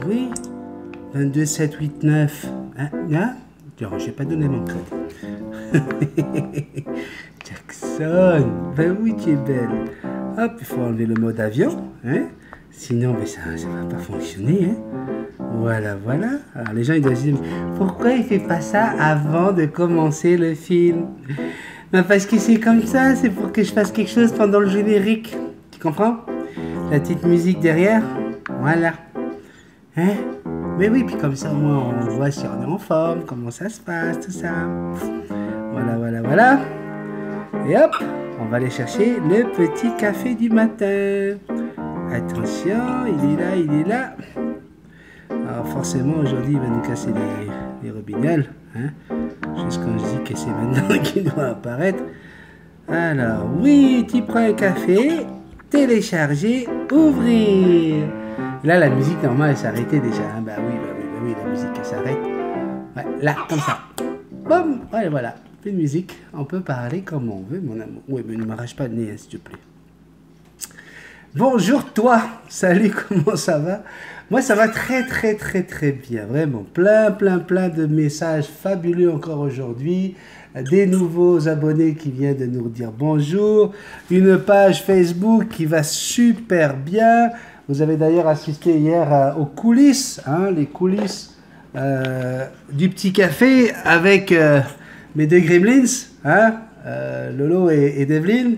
oui. 22, 7, 8, 9. Hein? J'ai pas donné mon code. Jackson, ben oui, tu es belle. Hop, il faut enlever le mode avion. Hein? Sinon, ben ça va pas fonctionner. Hein? Voilà, voilà. Alors les gens ils doivent se dire, pourquoi il fait pas ça avant de commencer le film? Ben parce que c'est comme ça, c'est pour que je fasse quelque chose pendant le générique. Tu comprends? La petite musique derrière. Voilà. Hein? Mais oui, puis comme ça au moins on voit si on est en forme, comment ça se passe, tout ça. Voilà, voilà, voilà. Et hop, on va aller chercher le petit café du matin. Attention, il est là, il est là. Alors forcément, aujourd'hui, il va nous casser les robignoles. Hein? Juste quand je dis que c'est maintenant qu'il doit apparaître. Alors, oui, tu prends un café, télécharger, ouvrir. Là, la musique, normalement, elle s'arrêtait déjà. Hein? Bah oui, la musique, elle s'arrête. Ouais, là, comme ça. Boum, ouais, voilà. Plus de musique. On peut parler comme on veut, mon amour. Oui, mais ne m'arrache pas le nez, hein, s'il te plaît. Bonjour toi, salut, comment ça va? Moi ça va très bien, vraiment, plein de messages fabuleux encore aujourd'hui, des nouveaux abonnés qui viennent de nous dire bonjour, une page Facebook qui va super bien, vous avez d'ailleurs assisté hier aux coulisses, hein, les coulisses du petit café avec mes deux gremlins, hein, Lolo et Devlin.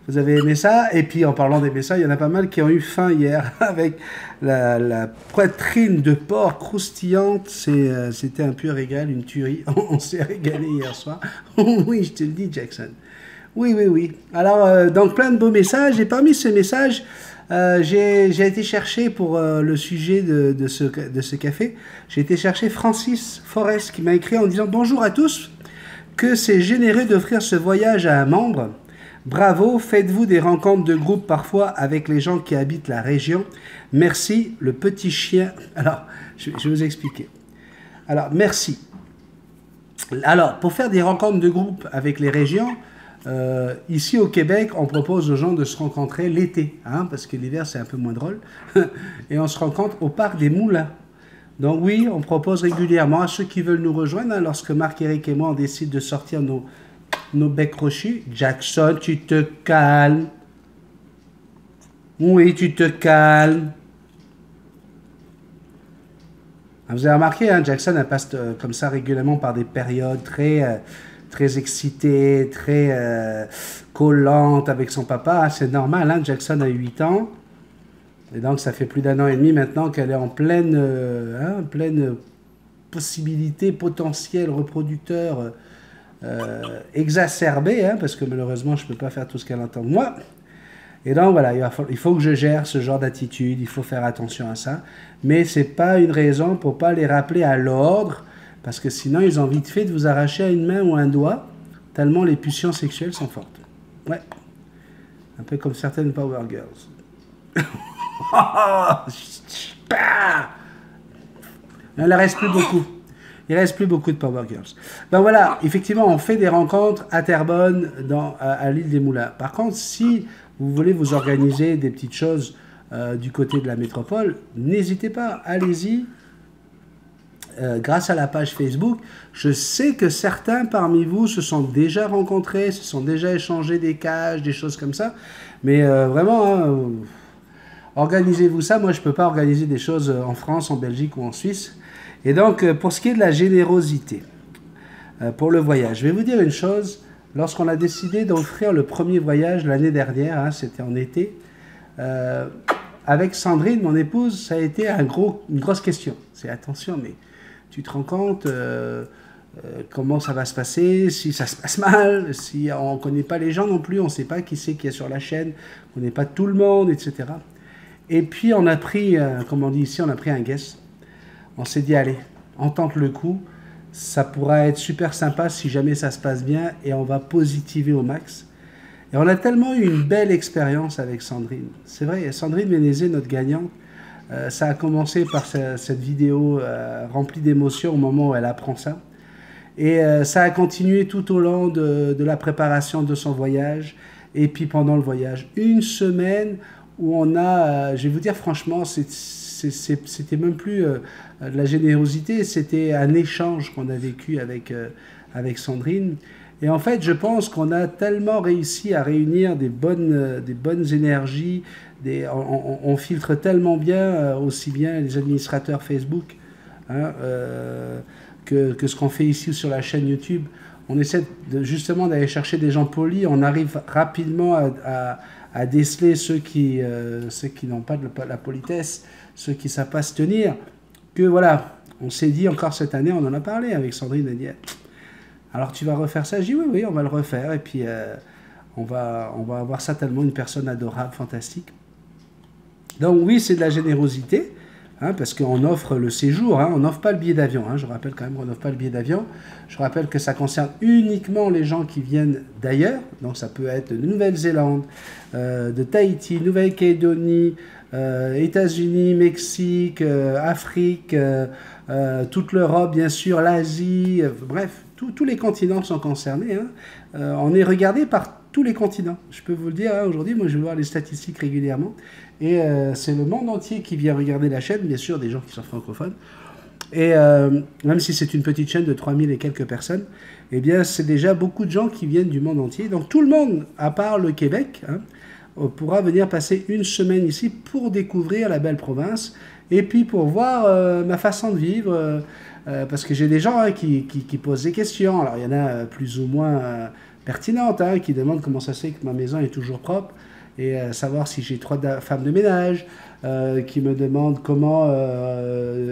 Vous avez aimé ça? Et puis en parlant d'aimer ça, il y en a pas mal qui ont eu faim hier avec la poitrine de porc croustillante. C'était un pur régal, une tuerie. On s'est régalé hier soir. Oui, je te le dis, Jackson. Oui. Alors, donc plein de beaux messages. Et parmi ces messages, j'ai été chercher pour le sujet de ce café. J'ai été chercher Francis Forest qui m'a écrit en disant « Bonjour à tous, que c'est généreux d'offrir ce voyage à un membre. Bravo, faites-vous des rencontres de groupe parfois avec les gens qui habitent la région. Merci, le petit chien. » Alors, je vais vous expliquer. Alors, merci. Alors, pour faire des rencontres de groupe avec les régions, ici au Québec, on propose aux gens de se rencontrer l'été, hein, parce que l'hiver, c'est un peu moins drôle. Et on se rencontre au parc des Moulins. Donc oui, on propose régulièrement à ceux qui veulent nous rejoindre, hein, lorsque Marc-Éric et moi, on décide de sortir nos becs crochus. Jackson, tu te calmes. Oui, tu te calmes. Vous avez remarqué, hein, Jackson, elle passe comme ça régulièrement par des périodes très excitées, très collantes avec son papa. C'est normal, hein, Jackson a 8 ans. Et donc, ça fait plus d'1 an et demi maintenant qu'elle est en pleine possibilité, potentiel reproducteur exacerbé, hein, parce que malheureusement, je ne peux pas faire tout ce qu'elle entend de moi. Et donc, voilà, il faut que je gère ce genre d'attitude, il faut faire attention à ça. Mais ce n'est pas une raison pour ne pas les rappeler à l'ordre, parce que sinon, ils ont vite fait de vous arracher à une main ou un doigt, tellement les pulsions sexuelles sont fortes. Ouais. Un peu comme certaines Power Girls. Il ne reste plus beaucoup. Il reste plus beaucoup de Power Girls. Ben voilà, effectivement, on fait des rencontres à Terrebonne, à l'île des Moulins. Par contre, si vous voulez vous organiser des petites choses du côté de la métropole, n'hésitez pas, allez-y. Grâce à la page Facebook, je sais que certains parmi vous se sont déjà rencontrés, se sont déjà échangés des cages, des choses comme ça. Mais vraiment, hein, organisez-vous ça. Moi, je ne peux pas organiser des choses en France, en Belgique ou en Suisse. Et donc, pour ce qui est de la générosité, pour le voyage, je vais vous dire une chose. Lorsqu'on a décidé d'offrir le premier voyage l'année dernière, hein, c'était en été, avec Sandrine, mon épouse, ça a été une grosse question. C'est attention, mais tu te rends compte comment ça va se passer, si ça se passe mal, si on ne connaît pas les gens non plus, on ne sait pas qui c'est qui est sur la chaîne, on ne connaît pas tout le monde, etc. Et puis on a pris, comme on dit ici, on a pris un guess. On s'est dit, allez, on tente le coup, ça pourra être super sympa si jamais ça se passe bien et on va positiver au max. Et on a tellement eu une belle expérience avec Sandrine. C'est vrai, Sandrine Ménézé, notre gagnante, ça a commencé par cette vidéo remplie d'émotions au moment où elle apprend ça. Et ça a continué tout au long de la préparation de son voyage. Et puis pendant le voyage, une semaine, où on a, je vais vous dire franchement, c'était même plus de la générosité, c'était un échange qu'on a vécu avec Sandrine. Et en fait, je pense qu'on a tellement réussi à réunir des bonnes énergies, on filtre tellement bien, aussi bien les administrateurs Facebook, hein, que ce qu'on fait ici sur la chaîne YouTube. On essaie justement d'aller chercher des gens polis, on arrive rapidement à déceler ceux qui n'ont pas de la politesse, ceux qui ne savent pas se tenir, que voilà, on s'est dit encore cette année, on en a parlé avec Sandrine, elle dit, alors tu vas refaire ça? Je dis oui, oui, on va le refaire, et puis on va avoir certainement une personne adorable, fantastique. Donc oui, c'est de la générosité, hein, parce qu'on offre le séjour, hein, on n'offre pas le billet d'avion, hein, je rappelle quand même qu'on n'offre pas le billet d'avion, je rappelle que ça concerne uniquement les gens qui viennent d'ailleurs, donc ça peut être de Nouvelle-Zélande, de Tahiti, Nouvelle-Calédonie, États-Unis, Mexique, Afrique, toute l'Europe bien sûr, l'Asie, bref, tous les continents sont concernés, hein. On est regardé par tous les continents, je peux vous le dire, hein, aujourd'hui, moi je vais voir les statistiques régulièrement, et c'est le monde entier qui vient regarder la chaîne, bien sûr, des gens qui sont francophones, et même si c'est une petite chaîne de 3000 et quelques personnes, eh bien c'est déjà beaucoup de gens qui viennent du monde entier, donc tout le monde, à part le Québec, hein, pourra venir passer une semaine ici pour découvrir la belle province, et puis pour voir ma façon de vivre, parce que j'ai des gens, hein, qui posent des questions. Alors il y en a plus ou moins pertinentes, hein, qui demandent comment ça se fait que ma maison est toujours propre, et savoir si j'ai 3 femmes de ménage, qui me demandent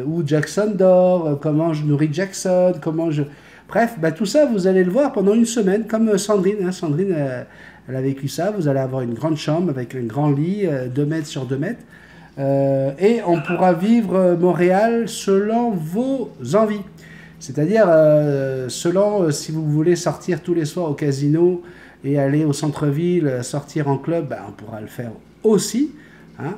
où Jackson dort, comment je nourris Jackson, comment je... Bref, bah, tout ça, vous allez le voir pendant une semaine, comme Sandrine, hein. Sandrine, elle a vécu ça. Vous allez avoir une grande chambre avec un grand lit, 2 mètres sur 2 mètres. Et on pourra vivre Montréal selon vos envies. C'est-à-dire, selon si vous voulez sortir tous les soirs au casino et aller au centre-ville, sortir en club, ben, on pourra le faire aussi, hein.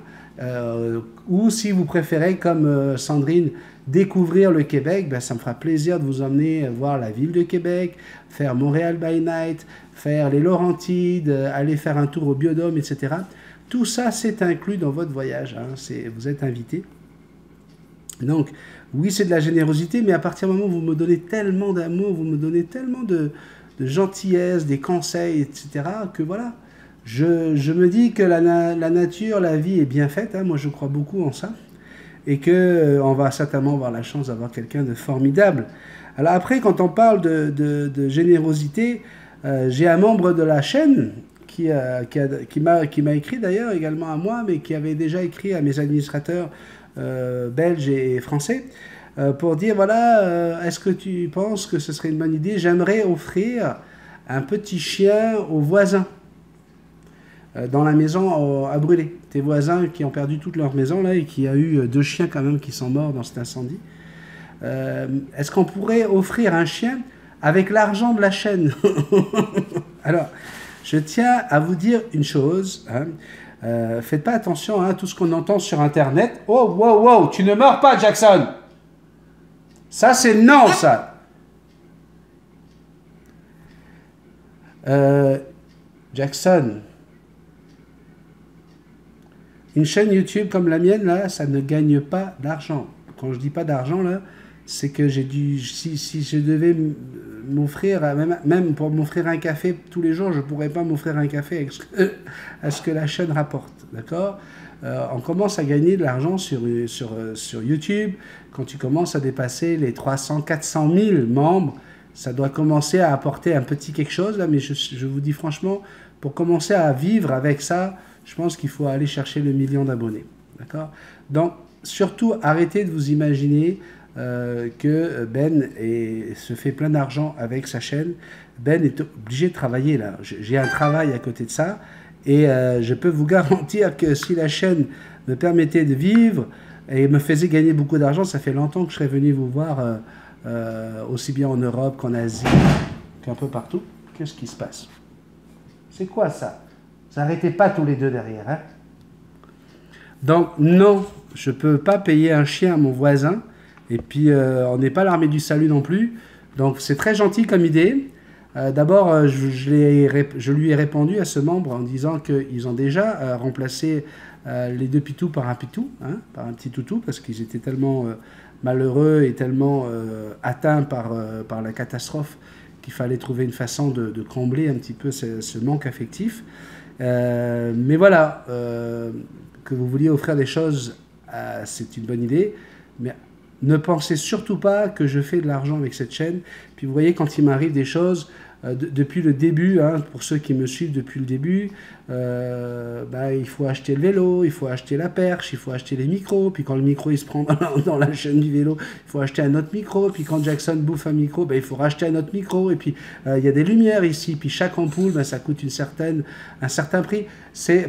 Ou si vous préférez, comme Sandrine, découvrir le Québec, ben, ça me fera plaisir de vous emmener voir la ville de Québec, faire Montréal by Night, faire les Laurentides, aller faire un tour au Biodôme, etc. Tout ça, c'est inclus dans votre voyage, hein. Vous êtes invité. Donc, oui, c'est de la générosité, mais à partir du moment où vous me donnez tellement d'amour, vous me donnez tellement de gentillesse, des conseils, etc., que voilà, je me dis que la nature, la vie est bien faite, hein. Moi, je crois beaucoup en ça, et qu'on va certainement avoir la chance d'avoir quelqu'un de formidable. Alors après, quand on parle de générosité, j'ai un membre de la chaîne qui m'a écrit d'ailleurs également à moi, mais qui avait déjà écrit à mes administrateurs belges et français, pour dire, voilà, est-ce que tu penses que ce serait une bonne idée? J'aimerais offrir un petit chien aux voisins, dans la maison à brûler. Tes voisins qui ont perdu toute leur maison, là, et qui a eu 2 chiens quand même qui sont morts dans cet incendie. Est-ce qu'on pourrait offrir un chien avec l'argent de la chaîne? Alors, je tiens à vous dire une chose, hein. Faites pas attention, hein, à tout ce qu'on entend sur Internet. Oh, wow, wow, tu ne meurs pas, Jackson. Ça, c'est non, ça. Jackson, une chaîne YouTube comme la mienne, là, ça ne gagne pas d'argent. Quand je dis pas d'argent, là, c'est que j'ai dû, si je devais m'offrir, même pour m'offrir un café tous les jours, je ne pourrais pas m'offrir un café à ce que la chaîne rapporte, d'accord? On commence à gagner de l'argent sur YouTube. Quand tu commences à dépasser les 300, 400 000 membres, ça doit commencer à apporter un petit quelque chose, là, mais je vous dis franchement, pour commencer à vivre avec ça, je pense qu'il faut aller chercher le 1 million d'abonnés, d'accord? Donc, surtout, arrêtez de vous imaginer que Ben se fait plein d'argent avec sa chaîne. Ben est obligé de travailler là. J'ai un travail à côté de ça, et je peux vous garantir que si la chaîne me permettait de vivre et me faisait gagner beaucoup d'argent, ça fait longtemps que je serais venu vous voir, aussi bien en Europe qu'en Asie, qu'un peu partout. Qu'est-ce qui se passe? C'est quoi ça? Vous n'arrêtez pas tous les deux derrière, hein? Donc non, je ne peux pas payer un chien à mon voisin. Et puis, on n'est pas l'armée du salut non plus. Donc, c'est très gentil comme idée. D'abord, je lui ai répondu à ce membre en disant qu'ils ont déjà remplacé les deux pitous par un pitou, hein, par un petit toutou, parce qu'ils étaient tellement malheureux et tellement atteints par la catastrophe qu'il fallait trouver une façon de combler un petit peu ce manque affectif. Mais voilà, que vous vouliez offrir des choses, c'est une bonne idée, mais ne pensez surtout pas que je fais de l'argent avec cette chaîne. Puis vous voyez, quand il m'arrive des choses, depuis le début, hein, pour ceux qui me suivent depuis le début, il faut acheter le vélo, il faut acheter la perche, il faut acheter les micros, puis quand le micro il se prend dans la chaîne du vélo, il faut acheter un autre micro, puis quand Jackson bouffe un micro, il faut racheter un autre micro, et puis il y a des lumières ici, puis chaque ampoule, ça coûte un certain prix.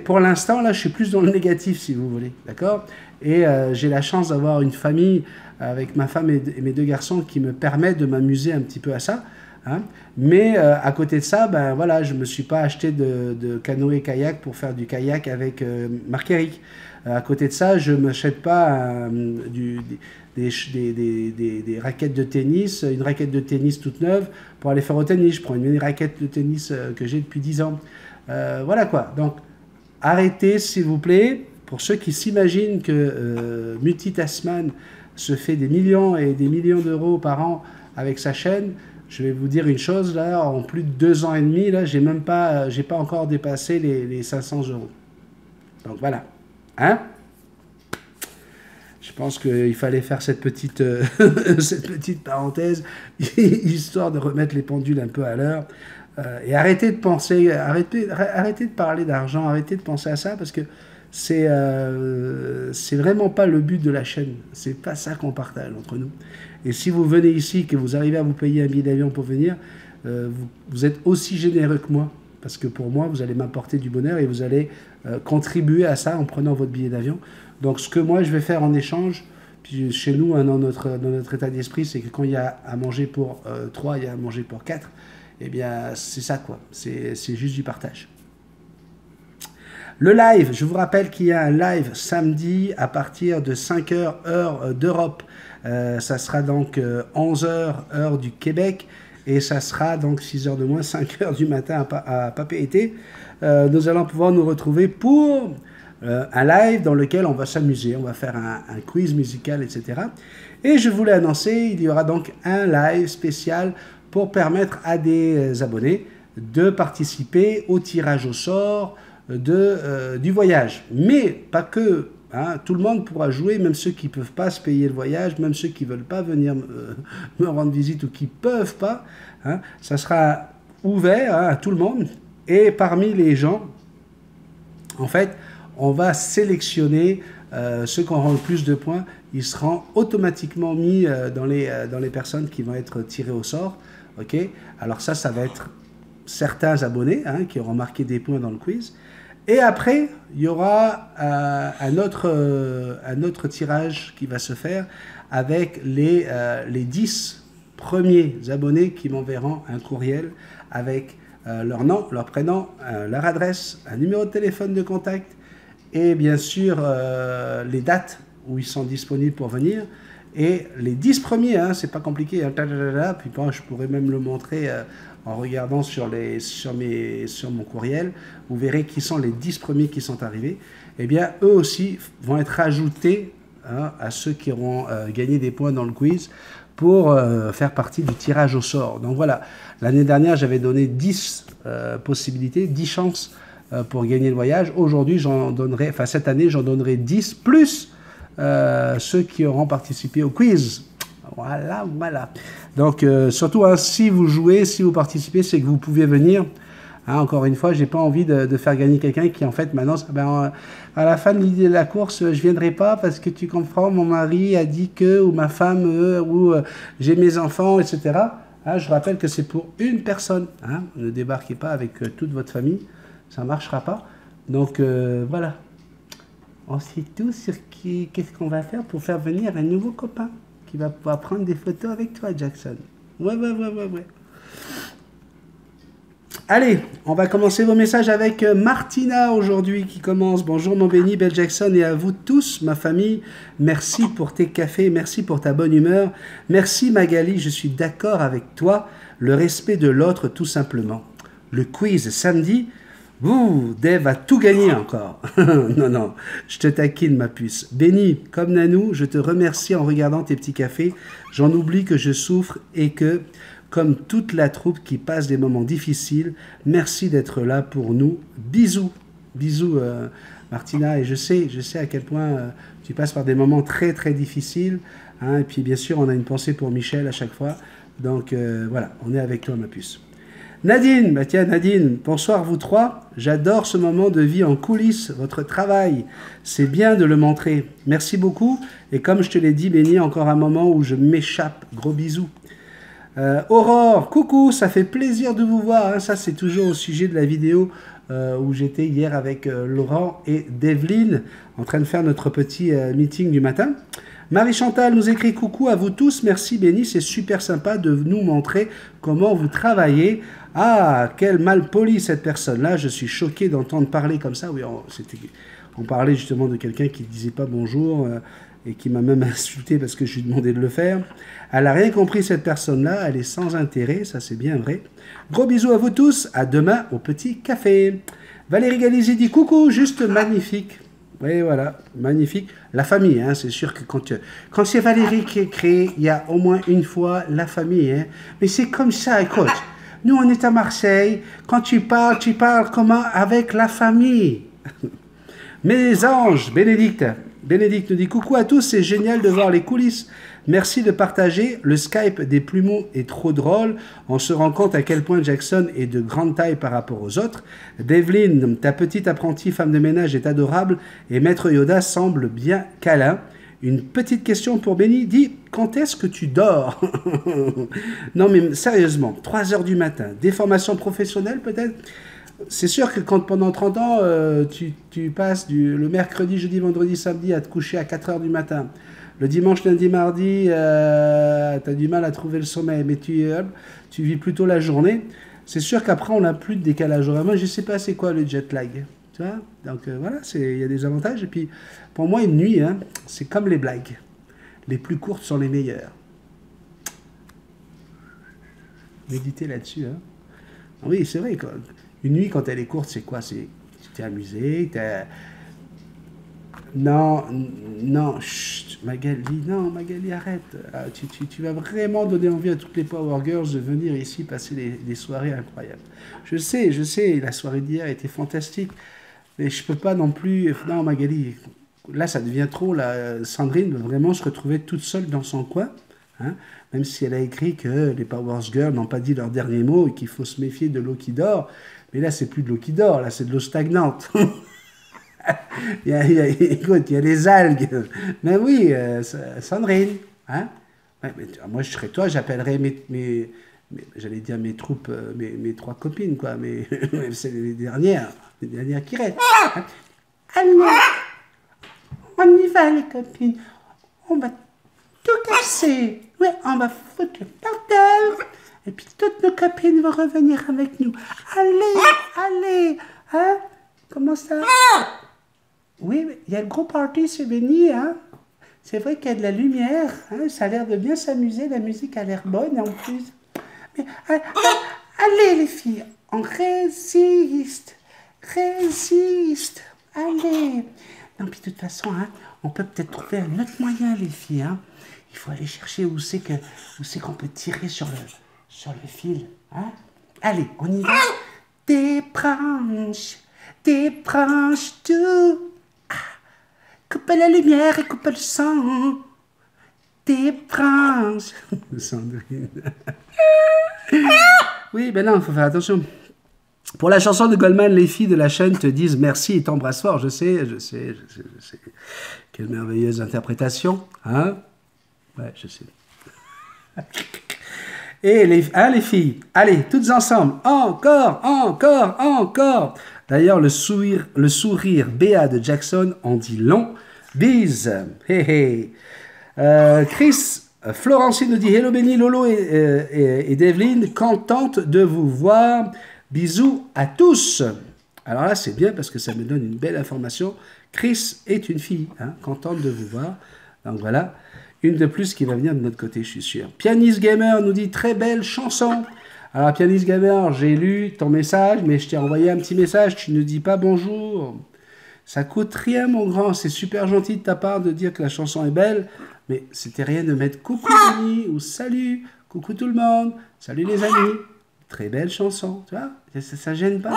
Pour l'instant, là, je suis plus dans le négatif, si vous voulez, d'accord? Et j'ai la chance d'avoir une famille avec ma femme et mes deux garçons qui me permet de m'amuser un petit peu à ça. Hein. Mais à côté de ça, voilà, je ne me suis pas acheté de canoë-kayak pour faire du kayak avec Marc-Éric. À côté de ça, je ne m'achète pas des raquettes de tennis, une raquette de tennis toute neuve pour aller faire au tennis. Je prends une raquette de tennis que j'ai depuis 10 ans. Voilà quoi. Donc, arrêtez s'il vous plaît. Pour ceux qui s'imaginent que Muti Tasman se fait des millions et des millions d'euros par an avec sa chaîne, je vais vous dire une chose, là, en plus de 2 ans et demi, là, j'ai pas encore dépassé les 500 euros. Donc voilà. Hein? Je pense qu'il fallait faire cette petite parenthèse, histoire de remettre les pendules un peu à l'heure. Et arrêtez de penser, arrêtez de parler d'argent, arrêtez de penser à ça, parce que c'est vraiment pas le but de la chaîne. C'est pas ça qu'on partage entre nous. Et si vous venez ici, que vous arrivez à vous payer un billet d'avion pour venir, vous êtes aussi généreux que moi. Parce que pour moi, vous allez m'apporter du bonheur et vous allez contribuer à ça en prenant votre billet d'avion. Donc ce que moi je vais faire en échange, puis chez nous, hein, dans notre état d'esprit, c'est que quand il y a à manger pour 3, il y a à manger pour 4. Eh bien, c'est ça quoi. C'est juste du partage. Le live, je vous rappelle qu'il y a un live samedi à partir de 5h heure d'Europe. Ça sera donc 11h heure du Québec et ça sera donc 6h de moins, 5h du matin à Papeete. Nous allons pouvoir nous retrouver pour un live dans lequel on va s'amuser, on va faire un quiz musical, etc. Et je voulais annoncer, il y aura donc un live spécial pour permettre à des abonnés de participer au tirage au sort du voyage. Mais pas que, hein, tout le monde pourra jouer, même ceux qui ne peuvent pas se payer le voyage, même ceux qui ne veulent pas venir me rendre visite ou qui ne peuvent pas, hein, ça sera ouvert, hein, à tout le monde. Et parmi les gens, en fait, on va sélectionner ceux qui auront le plus de points. Ils seront automatiquement mis dans les personnes qui vont être tirées au sort. Okay. Alors ça va être certains abonnés, hein, qui auront marqué des points dans le quiz. Et après, il y aura un autre tirage qui va se faire avec les 10 premiers abonnés qui m'enverront un courriel avec leur nom, leur prénom, leur adresse, un numéro de téléphone de contact et bien sûr les dates où ils sont disponibles pour venir. Et les 10 premiers, hein, c'est pas compliqué, hein, puis bon, je pourrais même le montrer en regardant sur mon courriel, vous verrez qui sont les 10 premiers qui sont arrivés. Eh bien, eux aussi vont être ajoutés, hein, à ceux qui auront gagné des points dans le quiz pour faire partie du tirage au sort. Donc voilà, l'année dernière, j'avais donné 10 possibilités, 10 chances pour gagner le voyage. Aujourd'hui, cette année, j'en donnerai 10 plus ceux qui auront participé au quiz. Voilà. Donc, surtout, hein, si vous jouez, si vous participez, c'est que vous pouvez venir. Hein, encore une fois, j'ai pas envie de faire gagner quelqu'un qui, en fait, maintenant, à la fin de la course, je viendrai pas parce que tu comprends, mon mari a dit que, ou ma femme, ou j'ai mes enfants, etc. Hein, je rappelle que c'est pour une personne. Hein, ne débarquez pas avec toute votre famille, ça ne marchera pas. Donc, voilà. On sait tous sur qu'est-ce qu'on va faire pour faire venir un nouveau copain qui va pouvoir prendre des photos avec toi, Jackson. Ouais. Allez, on va commencer vos messages avec Martina aujourd'hui qui commence. Bonjour mon béni, Belle Jackson, et à vous tous, ma famille. Merci pour tes cafés, merci pour ta bonne humeur. Merci Magali, je suis d'accord avec toi. Le respect de l'autre, tout simplement. Le quiz samedi. Ouh, Dave a tout gagné encore. Non, non, je te taquine, ma puce. Béni, comme Nanou, je te remercie en regardant tes petits cafés. J'en oublie que je souffre et que, comme toute la troupe qui passe des moments difficiles, merci d'être là pour nous. Bisous. Bisous, Martina. Et je sais à quel point tu passes par des moments très, très difficiles. Hein. Et puis, bien sûr, on a une pensée pour Michel à chaque fois. Donc, voilà, on est avec toi, ma puce. Nadine, bah tiens Nadine, bonsoir vous trois. J'adore ce moment de vie en coulisses, votre travail. C'est bien de le montrer. Merci beaucoup. Et comme je te l'ai dit, Béni, encore un moment où je m'échappe. Gros bisous. Aurore, coucou, ça fait plaisir de vous voir. Hein. Ça, c'est toujours au sujet de la vidéo où j'étais hier avec Laurent et Develyne en train de faire notre petit meeting du matin. Marie-Chantal nous écrit coucou à vous tous, merci Béni, c'est super sympa de nous montrer comment vous travaillez. Ah, quelle malpolie cette personne-là, je suis choqué d'entendre parler comme ça. Oui, on parlait justement de quelqu'un qui ne disait pas bonjour et qui m'a même insulté parce que je lui demandais de le faire. Elle n'a rien compris cette personne-là, elle est sans intérêt, ça c'est bien vrai. Gros bisous à vous tous, à demain au petit café. Valérie Galizzi dit coucou, juste magnifique. Oui, voilà, magnifique. La famille, hein, c'est sûr que quand c'est Valérie qui est créée, il y a au moins une fois la famille. Hein. Mais c'est comme ça, écoute. Nous, on est à Marseille. Quand tu parles comment? Avec la famille. Mes anges, Bénédicte. Bénédicte nous dit coucou à tous, c'est génial de voir les coulisses. Merci de partager. Le Skype des plumeaux est trop drôle. On se rend compte à quel point Jackson est de grande taille par rapport aux autres. Develyne, ta petite apprentie femme de ménage est adorable et Maître Yoda semble bien câlin. Une petite question pour Benny. Dis, quand est-ce que tu dors? Non mais sérieusement, 3 heures du matin, des formations professionnelles peut-être? C'est sûr que quand pendant 30 ans, tu passes le mercredi, jeudi, vendredi, samedi à te coucher à 4 heures du matin. Le dimanche, lundi, mardi, tu as du mal à trouver le sommeil, mais tu vis plutôt la journée. C'est sûr qu'après, on n'a plus de décalage horaire. Moi, je ne sais pas c'est quoi le jet lag. Tu vois? Donc voilà, il y a des avantages. Et puis, pour moi, une nuit, hein, c'est comme les blagues. Les plus courtes sont les meilleures. Méditez là-dessus. Hein. Oui, c'est vrai. Une nuit, quand elle est courte, c'est quoi? Tu t'es amusé, Non, non, chut, Magali, non, Magali, arrête. Ah, tu vas vraiment donner envie à toutes les Power Girls de venir ici passer des soirées incroyables. Je sais, la soirée d'hier était fantastique, mais je peux pas non plus... Non, Magali, là, ça devient trop. Là, Sandrine veut vraiment se retrouver toute seule dans son coin, hein, même si elle a écrit que les Power Girls n'ont pas dit leur dernier mot et qu'il faut se méfier de l'eau qui dort. Mais là, c'est plus de l'eau qui dort, là, c'est de l'eau stagnante. Écoute, il y a les algues. Mais oui, Sandrine. Hein? Ouais, mais, moi, je serais toi, j'appellerais j'allais dire mes troupes, mes 3 copines, quoi. Mais c'est les dernières qui restent. Hein? Allons, on y va, les copines. On va tout casser. Ouais, on va foutre le bordel. Et puis toutes nos copines vont revenir avec nous. Allez. Hein? Comment ça? Oui, il y a le gros party chez Benny, hein. C'est vrai qu'il y a de la lumière, hein. Ça a l'air de bien s'amuser, la musique a l'air bonne en plus. Mais allez les filles, on résiste, allez. Non, puis de toute façon, hein, on peut peut-être trouver un autre moyen les filles, hein. Il faut aller chercher où c'est qu'on peut tirer sur le fil, hein. Allez, on y va. Des branches, tout. Coupe la lumière et coupe le son. Des branches. Sandrine. Oui, ben non, il faut faire attention. Pour la chanson de Goldman, les filles de la chaîne te disent merci et t'embrassent fort. Je sais. Quelle merveilleuse interprétation. Hein? Ouais, je sais. Et les filles, allez, toutes ensemble. Encore. D'ailleurs, le sourire béat de Jackson en dit long. Bise. Chris, Florentine nous dit hello Benny, Lolo et Develyne, contente de vous voir. Bisous à tous. Alors là, c'est bien parce que ça me donne une belle information. Chris est une fille, hein, contente de vous voir. Donc voilà, une de plus qui va venir de notre côté, je suis sûr. Pianiste Gamer nous dit très belle chanson. Alors, pianiste Gamer, j'ai lu ton message, mais je t'ai envoyé un petit message, tu ne dis pas bonjour. Ça coûte rien, mon grand, c'est super gentil de ta part de dire que la chanson est belle, mais c'était rien de mettre coucou Denis ou salut, coucou tout le monde, salut les amis. Très belle chanson, tu vois, ça gêne pas.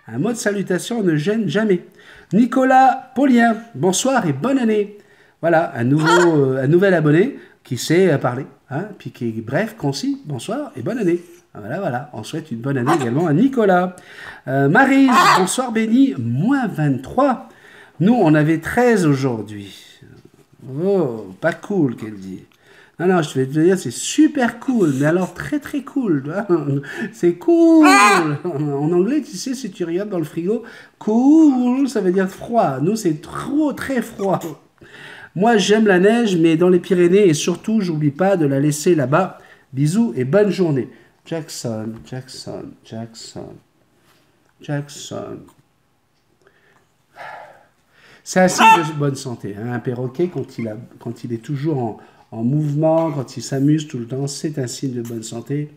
Un mot de salutation ne gêne jamais. Nicolas Paulien, bonsoir et bonne année. Voilà, un nouvel abonné qui sait parler, hein, puis qui est bref, concis, bonsoir et bonne année. Voilà, voilà, on souhaite une bonne année également à Nicolas. Maryse, bonsoir Béni, -23. Nous, on avait 13 aujourd'hui. Oh, pas cool, qu'elle dit. Non, non, je vais te dire, c'est super cool, mais alors très très cool. C'est cool. En anglais, tu sais, si tu regardes dans le frigo, cool, ça veut dire froid. Nous, c'est trop très froid. Moi, j'aime la neige, mais dans les Pyrénées, et surtout, j'oublie pas de la laisser là-bas. Bisous et bonne journée. Jackson, Jackson, Jackson, Jackson. C'est un signe de bonne santé. Hein. Un perroquet, quand il est toujours en mouvement, quand il s'amuse tout le temps, c'est un signe de bonne santé.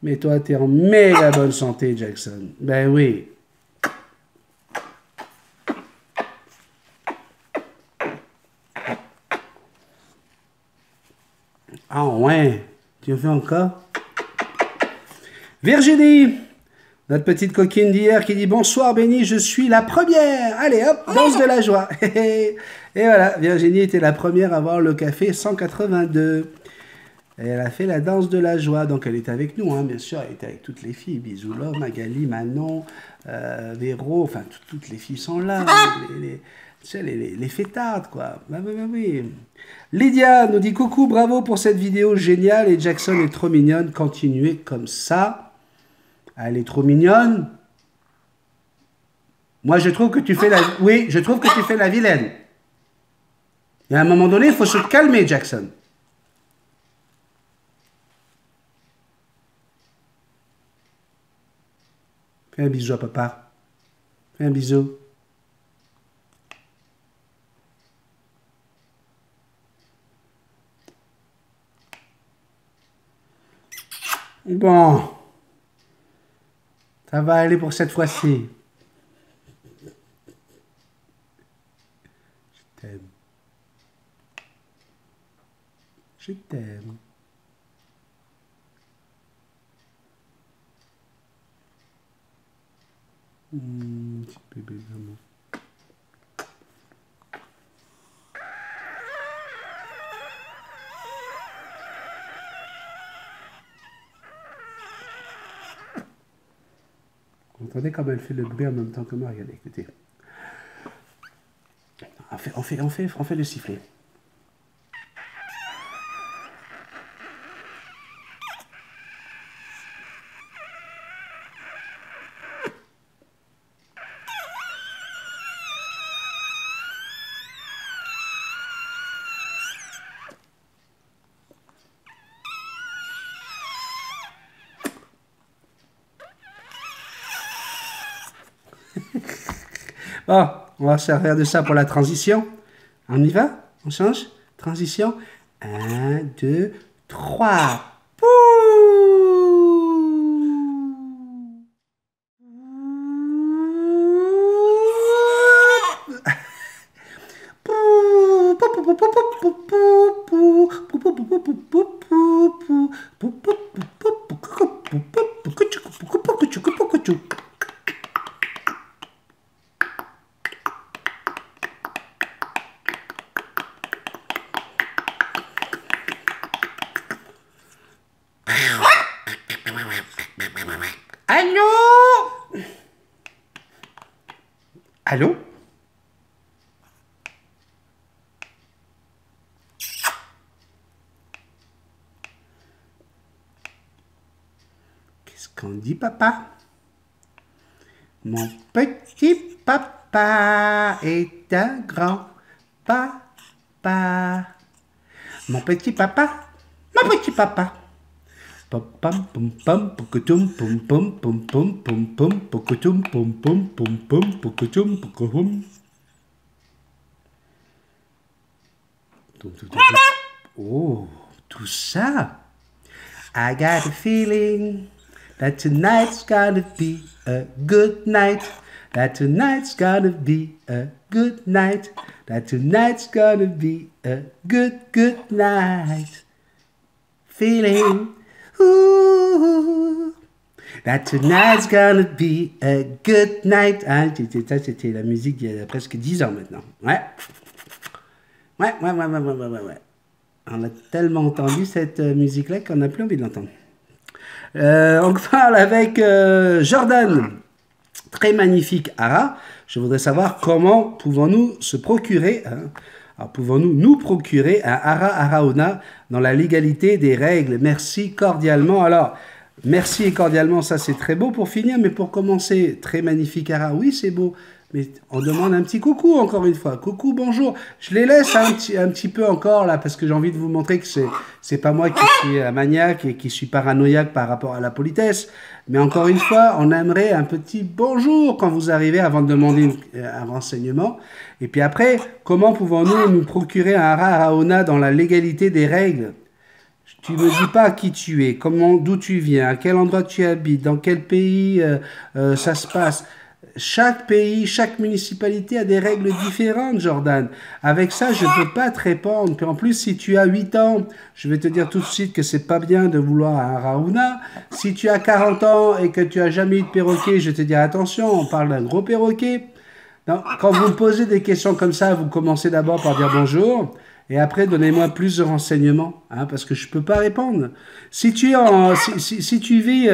Mais toi, tu es en méga bonne santé, Jackson. Ben oui. Ah ouais, tu en fais encore? Virginie, notre petite coquine d'hier qui dit bonsoir Béni, je suis la première. Allez hop, danse de la joie. Et voilà, Virginie était la première à avoir le café 182. Et elle a fait la danse de la joie, donc elle était avec nous, hein, bien sûr, elle était avec toutes les filles, Bisous, Love, Magali, Manon, Véro, enfin toutes les filles sont là, tu sais, les fêtardes, quoi. Bah, oui, bah, oui. Lydia nous dit coucou, bravo pour cette vidéo géniale et Jackson est trop mignonne, continuez comme ça. Elle est trop mignonne. Moi, je trouve que tu fais la... Oui, je trouve que tu fais la vilaine. Et à un moment donné, il faut se calmer, Jackson. Fais un bisou à papa. Fais un bisou. Bon. Ça va aller pour cette fois-ci. Je t'aime. Je t'aime. Petit bébé d'amour. Vous entendez comme elle fait le bruit en même temps que moi? Regardez, écoutez. On fait le sifflet. Bon, on va se servir de ça pour la transition. On y va? On change? Transition. 1, 2, 3. Pouh! Allô? Allô? Qu'est-ce qu'on dit, papa? Mon petit papa est un grand papa. Mon petit papa, mon petit papa. Pom pom pom pom pocotum pom pom pom pom pom pom pocotum pom pom pom pom pocotum pocotum. Oh, tout ça. I got a feeling that tonight's gonna be a good night. That tonight's gonna be a good night. That tonight's gonna be a good night. Feeling, ooh, that tonight's gonna be a good night. Hein, ça, c'était la musique d'il y a presque 10 ans maintenant. Ouais. Ouais. On a tellement entendu cette musique-là qu'on n'a plus envie de l'entendre. On parle avec Jordan. Très magnifique Ara. Je voudrais savoir comment pouvons-nous se procurer, alors pouvons-nous nous procurer un Ara Araona dans la légalité des règles. Merci cordialement. Alors, merci et cordialement, ça c'est très beau pour finir, mais pour commencer, très magnifique Ara, oui c'est beau. Mais on demande un petit coucou encore une fois. Coucou, bonjour. Je les laisse un petit peu encore là parce que j'ai envie de vous montrer que c'est pas moi qui suis maniaque et qui suis paranoïaque par rapport à la politesse. Mais encore une fois, on aimerait un petit bonjour quand vous arrivez avant de demander un renseignement. Et puis après, comment pouvons-nous nous procurer un Ara Araona dans la légalité des règles? Tu ne me dis pas qui tu es, d'où tu viens, à quel endroit tu habites, dans quel pays ça se passe. Chaque pays, chaque municipalité a des règles différentes, Jordan. Avec ça, je ne peux pas te répondre. Puis en plus, si tu as 8 ans, je vais te dire tout de suite que c'est pas bien de vouloir un Araona. Si tu as 40 ans et que tu as jamais eu de perroquet, je vais te dire attention, on parle d'un gros perroquet. Donc, quand vous me posez des questions comme ça, vous commencez d'abord par dire bonjour. Et après, donnez-moi plus de renseignements, hein, parce que je ne peux pas répondre. Si tu vis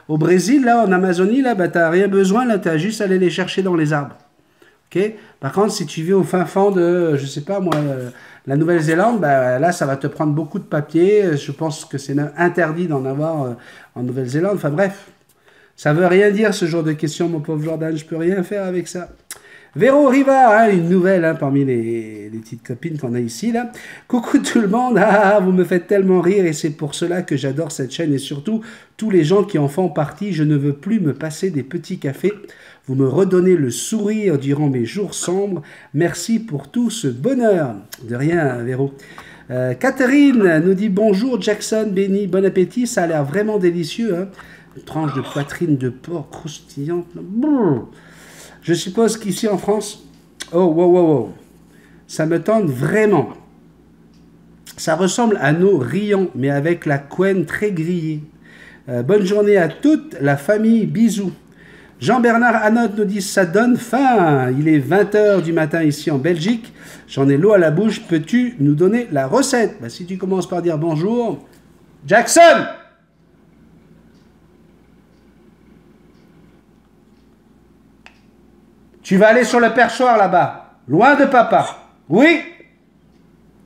au Brésil, là, en Amazonie, là, bah, tu n'as rien besoin, là, tu as juste à aller les chercher dans les arbres. Okay. Par contre, si tu vis au fin fond de, je ne sais pas moi, la Nouvelle-Zélande, bah, là, ça va te prendre beaucoup de papier. Je pense que c'est interdit d'en avoir en Nouvelle-Zélande. Enfin bref, ça ne veut rien dire ce genre de questions, mon pauvre Jordan. Je ne peux rien faire avec ça. Véro Riva, hein, une nouvelle hein, parmi les petites copines qu'on a ici. Là. Coucou tout le monde, vous me faites tellement rire et c'est pour cela que j'adore cette chaîne et surtout tous les gens qui en font partie. Je ne veux plus me passer des petits cafés. Vous me redonnez le sourire durant mes jours sombres. Merci pour tout ce bonheur. De rien, Véro. Catherine nous dit bonjour Jackson, béni, bon appétit. Ça a l'air vraiment délicieux. Hein. Une tranche de poitrine de porc croustillante. Brrr. Je suppose qu'ici en France, oh, wow, ça me tente vraiment. Ça ressemble à nos rillons, mais avec la couenne très grillée. Bonne journée à toute la famille, bisous. Jean-Bernard Anotte nous dit, ça donne faim. Il est 20 h du matin ici en Belgique. J'en ai l'eau à la bouche. Peux-tu nous donner la recette? Bah, si tu commences par dire bonjour. Jackson! Tu vas aller sur le perchoir là-bas, loin de papa. Oui?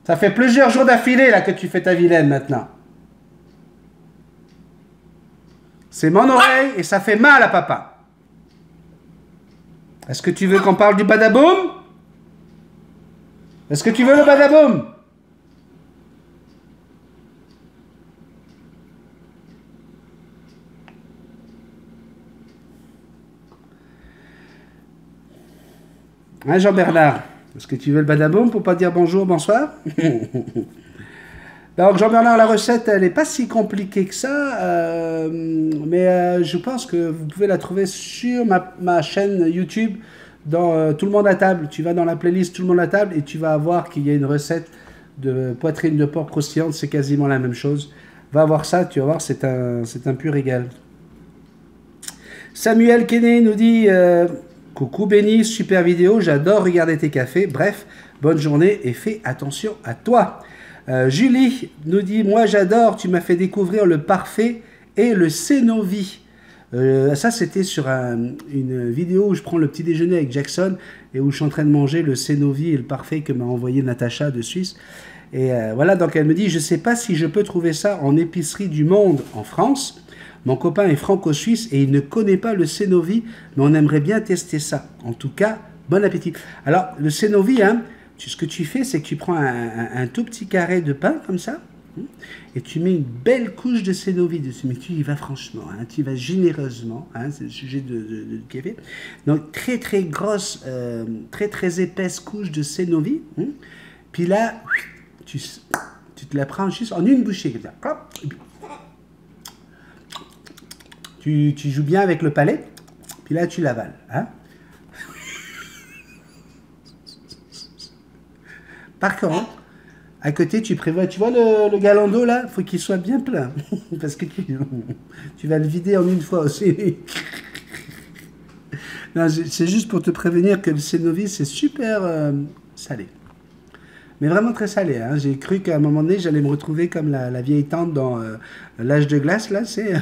Ça fait plusieurs jours d'affilée là que tu fais ta vilaine maintenant. C'est mon oreille et ça fait mal à papa. Est-ce que tu veux qu'on parle du badaboum? Est-ce que tu veux le badaboum? Hein, Jean-Bernard, est-ce que tu veux le badaboum pour pas dire bonjour, bonsoir? Donc, Jean-Bernard, la recette, elle n'est pas si compliquée que ça, mais je pense que vous pouvez la trouver sur ma chaîne YouTube dans Tout le monde à table. Tu vas dans la playlist Tout le monde à table et tu vas voir qu'il y a une recette de poitrine de porc croustillante, c'est quasiment la même chose. Va voir ça, tu vas voir, c'est un pur régal. Samuel Kenney nous dit... coucou Béni, super vidéo, j'adore regarder tes cafés. Bref, bonne journée et fais attention à toi. Julie nous dit, moi j'adore, tu m'as fait découvrir le parfait et le Cénovi. Ça c'était sur une vidéo où je prends le petit déjeuner avec Jackson et où je suis en train de manger le Cénovi et le parfait que m'a envoyé Natacha de Suisse. Et voilà, donc elle me dit, je ne sais pas si je peux trouver ça en épicerie du monde en France. Mon copain est franco-suisse et il ne connaît pas le Cénovi, mais on aimerait bien tester ça. En tout cas, bon appétit. Alors, le Cénovi, hein, ce que tu fais, c'est que tu prends un tout petit carré de pain, comme ça, et tu mets une belle couche de Cénovi dessus. Mais tu y vas franchement, hein, tu y vas généreusement, hein, c'est le sujet de café. Donc, très très grosse, très très épaisse couche de Cénovi. Puis là, tu te la prends juste en une bouchée, comme ça. Tu joues bien avec le palais, puis là, tu l'avales. Hein? Par contre, à côté, tu prévois, tu vois le galon d'eau là, il faut qu'il soit bien plein. Parce que tu vas le vider en une fois aussi. C'est juste pour te prévenir que le Cénovis, c'est super salé. Mais vraiment très salé. Hein. J'ai cru qu'à un moment donné, j'allais me retrouver comme la vieille tante dans l'âge de glace. Là, c'est...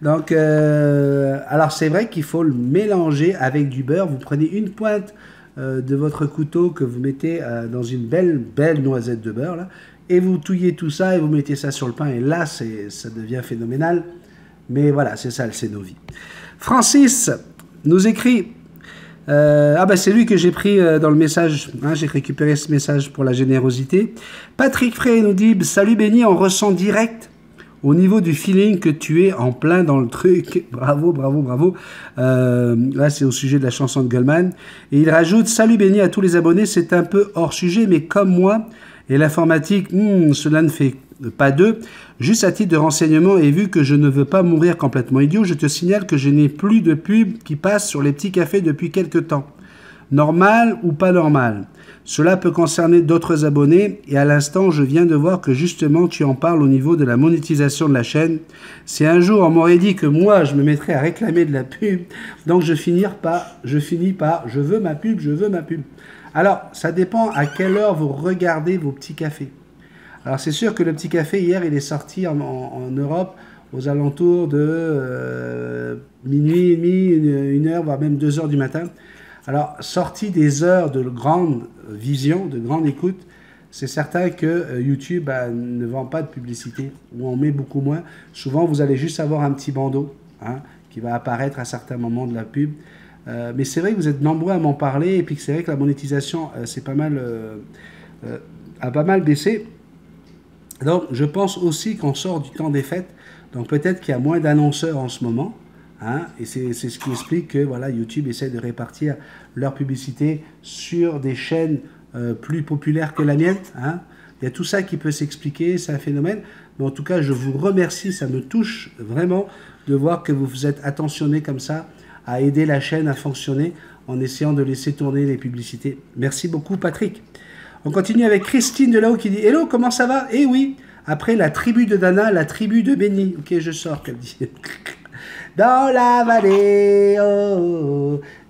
Donc, alors c'est vrai qu'il faut le mélanger avec du beurre. Vous prenez une pointe de votre couteau que vous mettez dans une belle noisette de beurre, là, et vous touillez tout ça et vous mettez ça sur le pain. Et là, ça devient phénoménal. Mais voilà, c'est ça le Cénovis. Francis nous écrit... c'est lui que j'ai pris dans le message, hein, j'ai récupéré ce message pour la générosité. Patrick Frey nous dit « Salut Benny, on ressent direct au niveau du feeling que tu es en plein dans le truc. Bravo, bravo, bravo. » Là, c'est au sujet de la chanson de Goldman. Et il rajoute « Salut Benny à tous les abonnés, c'est un peu hors sujet, mais comme moi et l'informatique, cela ne fait pas d'eux. Juste à titre de renseignement et vu que je ne veux pas mourir complètement idiot, je te signale que je n'ai plus de pub qui passe sur les petits cafés depuis quelque temps. Normal ou pas normal? Cela peut concerner d'autres abonnés et à l'instant, je viens de voir que justement tu en parles au niveau de la monétisation de la chaîne. Si un jour on m'aurait dit que moi je me mettrais à réclamer de la pub, donc je finis par je veux ma pub, je veux ma pub. Alors, ça dépend à quelle heure vous regardez vos petits cafés. Alors c'est sûr que le petit café, hier, il est sorti en Europe aux alentours de minuit et demi, 1 heure, voire même 2 heures du matin. Alors, sorti des heures de grande vision, de grande écoute, c'est certain que YouTube ne vend pas de publicité, ou en met beaucoup moins. Souvent, vous allez juste avoir un petit bandeau qui va apparaître à certains moments de la pub. Mais c'est vrai que vous êtes nombreux à m'en parler, et puis que c'est vrai que la monétisation a pas mal baissé. Donc, je pense aussi qu'on sort du temps des fêtes, donc peut-être qu'il y a moins d'annonceurs en ce moment, et c'est ce qui explique que voilà, YouTube essaie de répartir leur publicité sur des chaînes plus populaires que la mienne. Il y a tout ça qui peut s'expliquer, c'est un phénomène, mais en tout cas, je vous remercie, ça me touche vraiment de voir que vous vous êtes attentionnés comme ça à aider la chaîne à fonctionner en essayant de laisser tourner les publicités. Merci beaucoup, Patrick. On continue avec Christine de là-haut qui dit « Hello, comment ça va ?» Eh oui, après la tribu de Dana, la tribu de Benny. Ok, je sors, qu'elle dit. Dans la vallée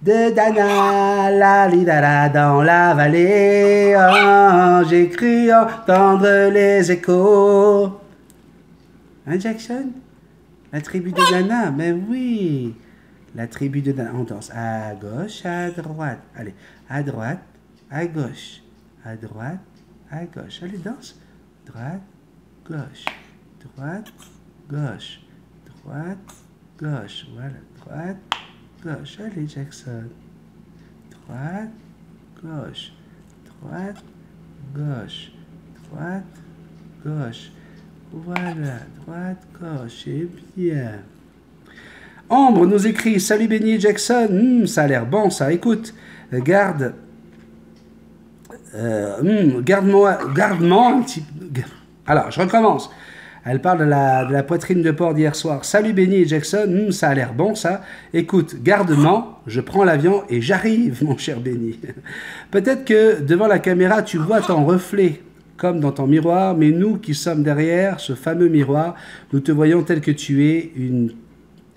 de Dana, la lidara, dans la vallée, j'ai cru entendre les échos. Hein, Jackson? La tribu de Dana, mais oui. La tribu de Dana. On danse à gauche, à droite. Allez, à droite, à gauche. À droite, à gauche. Allez, danse. Droite, gauche. Droite, gauche. Droite, gauche. Voilà. Droite, gauche. Allez, Jackson. Droite, gauche. Droite, gauche. Droite, gauche. Voilà. Droite, gauche. Et bien. Ambre nous écrit « Salut Benny et Jackson. Ça a l'air bon, ça. Écoute, garde-moi un petit... Alors, je recommence. Elle parle de la poitrine de porc d'hier soir. Salut Benny et Jackson, ça a l'air bon ça. Écoute, garde-moi, je prends l'avion et j'arrive, mon cher Benny. Peut-être que devant la caméra, tu vois ton reflet comme dans ton miroir, mais nous qui sommes derrière ce fameux miroir, nous te voyons tel que tu es,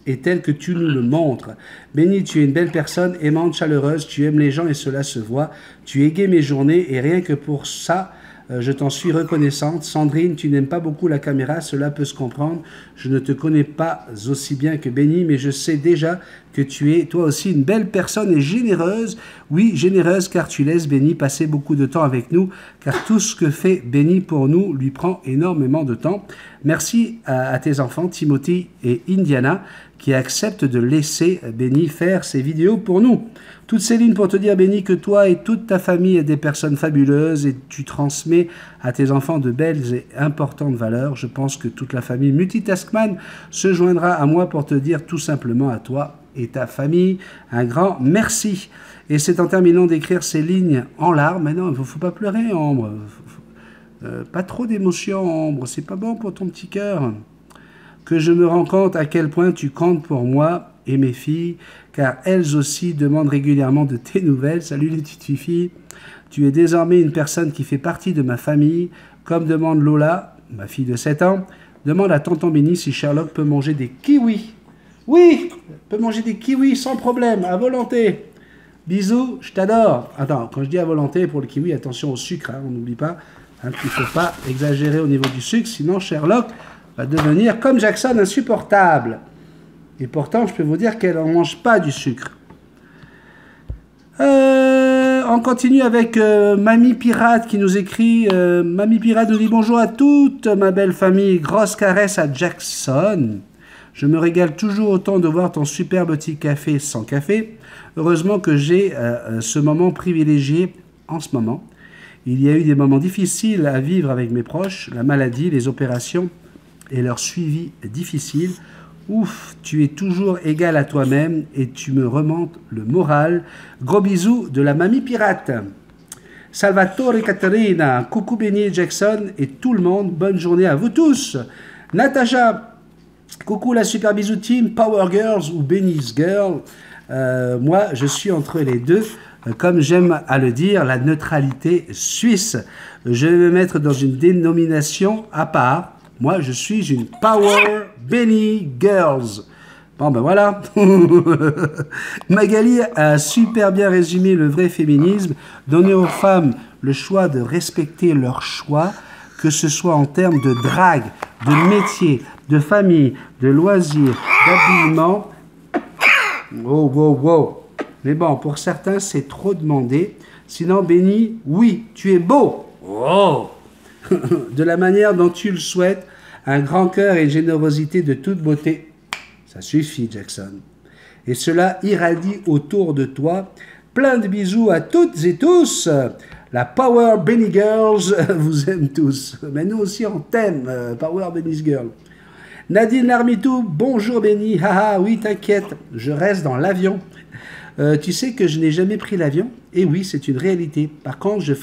et tel que tu nous le montres. Benny, tu es une belle personne, aimante, chaleureuse, tu aimes les gens et cela se voit. Tu égaies mes journées et rien que pour ça, je t'en suis reconnaissante. Sandrine, tu n'aimes pas beaucoup la caméra, cela peut se comprendre. Je ne te connais pas aussi bien que Benny, mais je sais déjà que tu es toi aussi une belle personne et généreuse. Oui, généreuse car tu laisses Benny passer beaucoup de temps avec nous, car tout ce que fait Benny pour nous lui prend énormément de temps. Merci à tes enfants, Timothy et Indiana, qui acceptent de laisser Benny faire ses vidéos pour nous. Toutes ces lignes pour te dire, Benny, que toi et toute ta famille êtes des personnes fabuleuses et tu transmets à tes enfants de belles et importantes valeurs. Je pense que toute la famille Multitaskman se joindra à moi pour te dire tout simplement à toi et ta famille un grand merci. Et c'est en terminant d'écrire ces lignes en larmes, mais non, il ne faut pas pleurer, Ambre. Pas trop d'émotion, Ambre, c'est pas bon pour ton petit cœur. que je me rends compte à quel point tu comptes pour moi et mes filles, car elles aussi demandent régulièrement de tes nouvelles. Salut les petites filles. Tu es désormais une personne qui fait partie de ma famille, comme demande Lola, ma fille de 7 ans. Demande à tonton Benny si Sherlock peut manger des kiwis. Oui, peut manger des kiwis sans problème, à volonté. Bisous, je t'adore. Attends, quand je dis à volonté pour le kiwi, attention au sucre, hein, on n'oublie pas hein, qu'il ne faut pas exagérer au niveau du sucre, sinon Sherlock va devenir, comme Jackson, insupportable. Et pourtant, je peux vous dire qu'elle n'en mange pas du sucre. On continue avec Mamie Pirate qui nous écrit. Mamie Pirate nous dit bonjour à toute ma belle famille. Grosse caresse à Jackson. Je me régale toujours autant de voir ton super petit café sans café. Heureusement que j'ai ce moment privilégié en ce moment. Il y a eu des moments difficiles à vivre avec mes proches, la maladie, les opérations et leur suivi difficile. Ouf, tu es toujours égal à toi-même et tu me remontes le moral. Gros bisous de la Mamie Pirate. Salvatore Caterina, coucou Benny et Jackson et tout le monde. Bonne journée à vous tous. Natacha, coucou la super bisou team, Power Girls ou Benny's Girl. Moi, je suis entre les deux. Comme j'aime à le dire, la neutralité suisse. Je vais me mettre dans une dénomination à part. Moi, je suis une Power Benny Girls. Bon, ben voilà. Magali a super bien résumé le vrai féminisme. Donner aux femmes le choix de respecter leur choix, que ce soit en termes de drague, de métier, de famille, de loisirs, d'habillement. Wow, wow, wow. Mais bon, pour certains, c'est trop demandé. Sinon, Benny, oui, tu es beau. Oh. De la manière dont tu le souhaites, un grand cœur et une générosité de toute beauté. Ça suffit, Jackson. Et cela irradie autour de toi. Plein de bisous à toutes et tous. La Power Benny Girls vous aime tous. Mais nous aussi, on t'aime, Power Benny Girls. Nadine Larmitou, bonjour Benny. Haha, oui, t'inquiète, je reste dans l'avion. Tu sais que je n'ai jamais pris l'avion? Et oui, c'est une réalité. Par contre, je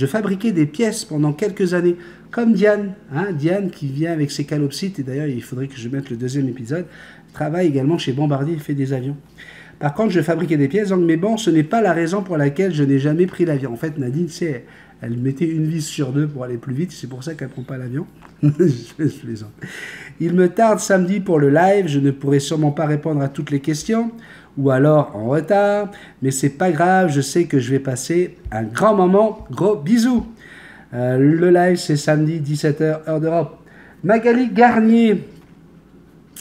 fabriquais des pièces pendant quelques années, comme Diane, hein, Diane qui vient avec ses calopsites, et d'ailleurs il faudrait que je mette le deuxième épisode, travaille également chez Bombardier, fait des avions. Par contre, je fabriquais des pièces, donc, mais bon, ce n'est pas la raison pour laquelle je n'ai jamais pris l'avion. En fait, Nadine, c'est, elle mettait une vis sur deux pour aller plus vite, c'est pour ça qu'elle ne prend pas l'avion. Je plaisante. Il me tarde samedi pour le live, je ne pourrai sûrement pas répondre à toutes les questions, ou alors en retard, mais c'est pas grave, je sais que je vais passer un grand moment. Gros bisous. Le live c'est samedi 17h heure d'Europe. Magali Garnier,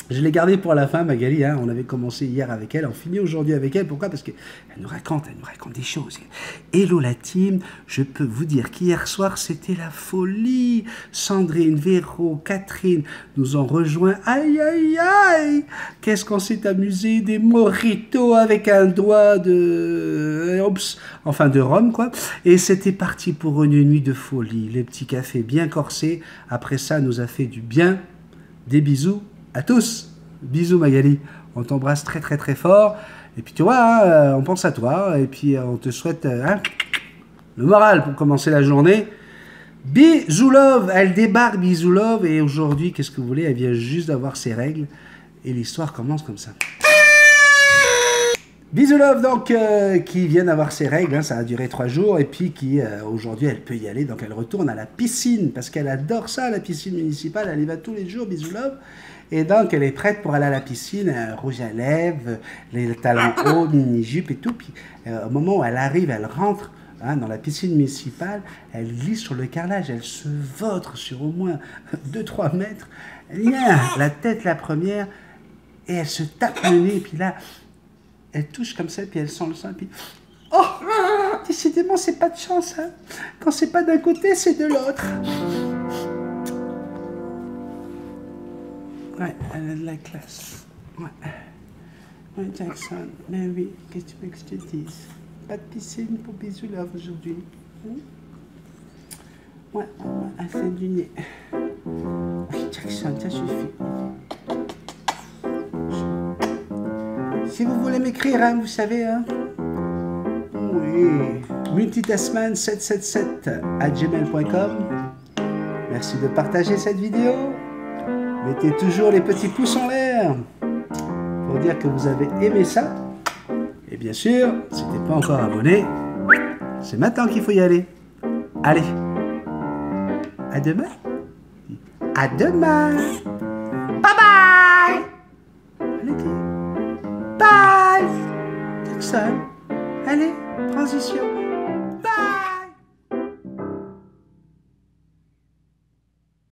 je l'ai gardée pour la fin, Magali, hein, on avait commencé hier avec elle, on finit aujourd'hui avec elle. Pourquoi? Parce qu'elle nous raconte des choses. Hello la team, je peux vous dire qu'hier soir c'était la folie. Sandrine, Véro, Catherine nous ont rejoints. Aïe aïe aïe, qu'est-ce qu'on s'est amusé, des mojitos avec un doigt de... enfin de rhum quoi. Et c'était parti pour une nuit de folie. Les petits cafés bien corsés, après ça nous a fait du bien. Des bisous à tous. Bisous Magali, on t'embrasse très très très fort. Et puis tu vois, hein, on pense à toi. Et puis on te souhaite hein, le moral pour commencer la journée. Bisous love, elle débarque Bisous love. Et aujourd'hui, qu'est-ce que vous voulez, elle vient juste d'avoir ses règles. Et l'histoire commence comme ça. Bisous love donc, qui vient d'avoir ses règles, hein, ça a duré 3 jours. Et puis qui aujourd'hui elle peut y aller. Donc elle retourne à la piscine. Parce qu'elle adore ça, la piscine municipale. Elle y va tous les jours, Bisous love. Et donc, elle est prête pour aller à la piscine, rouge à lèvres, les talons hauts, mini-jupe et tout. Puis, au moment où elle arrive, elle rentre hein, dans la piscine municipale, elle glisse sur le carrelage, elle se vautre sur au moins 2-3 mètres. La tête la première, et elle se tape le nez, et puis là, elle touche comme ça, puis elle sent le sang, et puis... Oh, décidément, c'est pas de chance, hein. Quand c'est pas d'un côté, c'est de l'autre. Ouais, elle a de la classe. Ouais. Ouais, Jackson. Mais oui, qu'est-ce que tu veux que je te dise? Pas de piscine pour Bisous love aujourd'hui. Ouais, elle fait du nez. Oui, Jackson, ça suffit. Si vous voulez m'écrire, hein, vous savez, hein. Oui. Multitasman777 @gmail.com. Merci de partager cette vidéo. Mettez toujours les petits pouces en l'air pour dire que vous avez aimé ça. Et bien sûr, si tu n'es pas encore abonné, c'est maintenant qu'il faut y aller. Allez, à demain. À demain. Bye bye. Allez, bye. Jackson. Allez, transition.